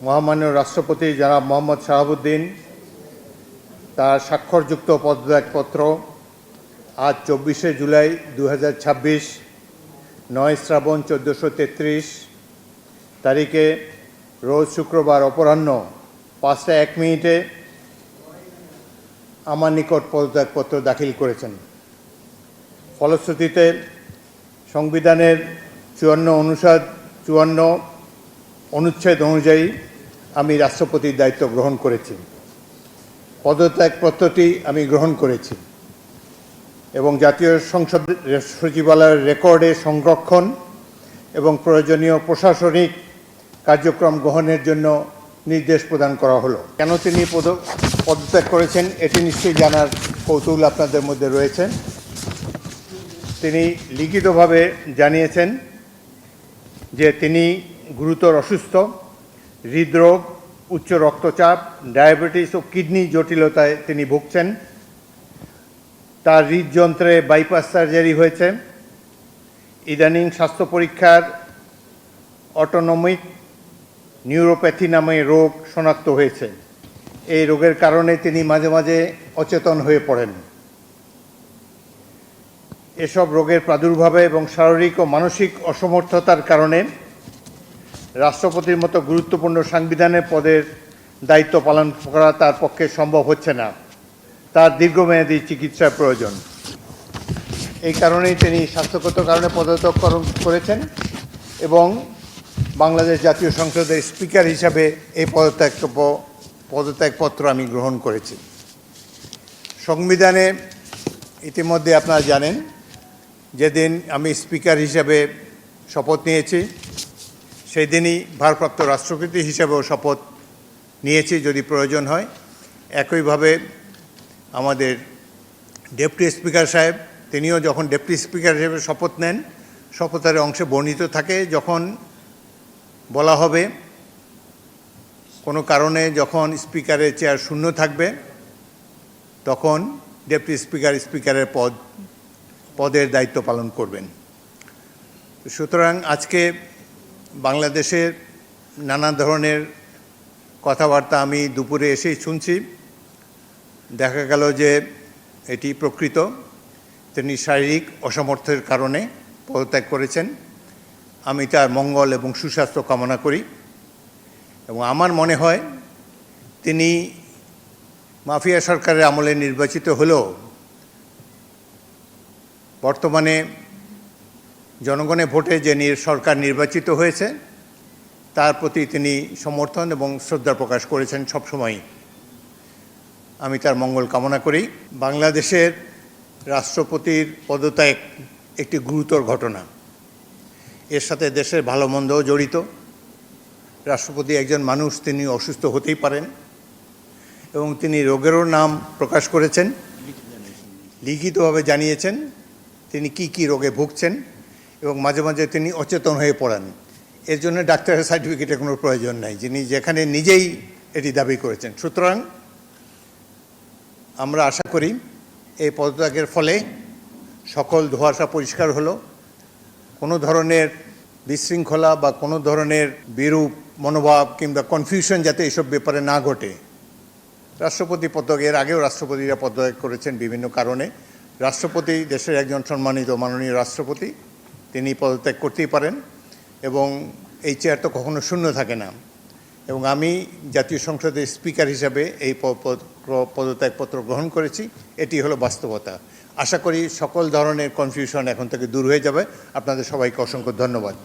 মহামান্য রাষ্ট্রপতি জনাব মোহাম্মদ শাহাবুদ্দিন তার স্বাক্ষরযুক্ত পদত্যাগপত্র আজ 24শে জুলাই 2026 9 শ্রাবণ 1433 তারিখে রোজ শুক্রবার অপরাহ্ন 5:01 আমার নিকট পদত্যাগপত্র দাখিল করেছেন। ফলশ্রুতিতে সংবিধানের 54 অনুচ্ছেদ অনুযায়ী আমি রাষ্ট্রপতির দায়িত্ব গ্রহণ করেছি। পদত্যাগপত্রটি আমি গ্রহণ করেছি এবং জাতীয় সংসদ সচিবালয়ের রেকর্ডে সংরক্ষণ এবং প্রয়োজনীয় প্রশাসনিক কার্যক্রম গ্রহণের জন্য নির্দেশ প্রদান করা হলো। কেন তিনি পদত্যাগ করেছেন এটি নিশ্চয়ই জানার কৌতূহল আপনাদের মধ্যে রয়েছে। তিনি লিখিতভাবে জানিয়েছেন যে তিনি গুরুতর অসুস্থ, হৃদরোগ, উচ্চ রক্তচাপ, ডায়াবেটিস ও কিডনি জটিলতায় তিনি ভুগছেন। তার হৃদযন্ত্রে বাইপাস সার্জারি হয়েছে। ইদানিং স্বাস্থ্য পরীক্ষার অটোনমিক নিউরোপ্যাথি নামে রোগ শনাক্ত হয়েছে। এই রোগের কারণে তিনি মাঝে মাঝে অচেতন হয়ে পড়েন। এসব রোগের প্রাদুর্ভাবে এবং শারীরিক ও মানসিক অসমর্থতার কারণে রাষ্ট্রপতির মতো গুরুত্বপূর্ণ সাংবিধানিক পদের দায়িত্ব পালন করা তার পক্ষে সম্ভব হচ্ছে না। তার দীর্ঘমেয়াদী চিকিৎসার প্রয়োজন। এই কারণেই তিনি স্বাস্থ্যগত কারণে পদত্যাগ করেছেন এবং বাংলাদেশ জাতীয় সংসদের স্পিকার হিসাবে এই পদত্যাগপত্র আমি গ্রহণ করেছি। সংবিধানে ইতিমধ্যে আপনারা জানেন যেদিন আমি স্পিকার হিসাবে শপথ নিয়েছি সেই দিনই ভারপ্রাপ্ত রাষ্ট্রপতি হিসাবেও শপথ নিয়েছি যদি প্রয়োজন হয়। একইভাবে আমাদের ডেপুটি স্পিকার সাহেব তিনিও যখন ডেপুটি স্পিকার হিসেবে শপথ নেন শপথের অংশে বর্ণিত থাকে যখন বলা হবে কোনো কারণে যখন স্পিকারের চেয়ার শূন্য থাকবে তখন ডেপুটি স্পিকারের পদের দায়িত্ব পালন করবেন। সুতরাং আজকে বাংলাদেশের নানা ধরনের কথাবার্তা আমি দুপুরে এসেই শুনছি। দেখা গেল যে এটি প্রকৃত, তিনি শারীরিক অসমর্থের কারণে পদত্যাগ করেছেন। আমি তার মঙ্গল এবং সুস্বাস্থ্য কামনা করি এবং আমার মনে হয় তিনি মাফিয়া সরকারের আমলে নির্বাচিত হলেও বর্তমানে জনগণের ভোটে যে সরকার নির্বাচিত হয়েছে তার প্রতি তিনি সমর্থন এবং শ্রদ্ধা প্রকাশ করেছেন সবসময়ই। আমি তার মঙ্গল কামনা করি। বাংলাদেশের রাষ্ট্রপতির পদত্যাগ একটি গুরুতর ঘটনা। এর সাথে দেশের ভালো মন্দও জড়িত। রাষ্ট্রপতি একজন মানুষ, তিনি অসুস্থ হতেই পারেন এবং তিনি রোগেরও নাম প্রকাশ করেছেন, লিখিতভাবে জানিয়েছেন তিনি কি রোগে ভুগছেন এবং মাঝে মাঝে তিনি অচেতন হয়ে পড়েন। এর জন্য ডাক্তারের সার্টিফিকেটের কোনো প্রয়োজন নাই, যিনি যেখানে নিজেই এটি দাবি করেছেন। সুতরাং আমরা আশা করি এই পদত্যাগের ফলে সকল ধোঁয়াশা পরিষ্কার হলো, কোনো ধরনের বিশৃঙ্খলা বা কোনো ধরনের বিরূপ মনোভাব কিংবা কনফিউশন যাতে এসব ব্যাপারে না ঘটে। রাষ্ট্রপতি পদত্যাগ, এর আগেও রাষ্ট্রপতিরা পদত্যাগ করেছেন বিভিন্ন কারণে। রাষ্ট্রপতি দেশের একজন সম্মানিত মাননীয় রাষ্ট্রপতি, তিনি পদত্যাগ করতেই পারেন এবং এই চেয়ার তো কখনো শূন্য থাকে না। এবং আমি জাতীয় সংসদের স্পিকার হিসাবে এই পদত্যাগপত্র গ্রহণ করেছি। এটি হলো বাস্তবতা। আশা করি সকল ধরনের কনফিউশন এখন থেকে দূর হয়ে যাবে। আপনাদের সবাইকে অসংখ্য ধন্যবাদ।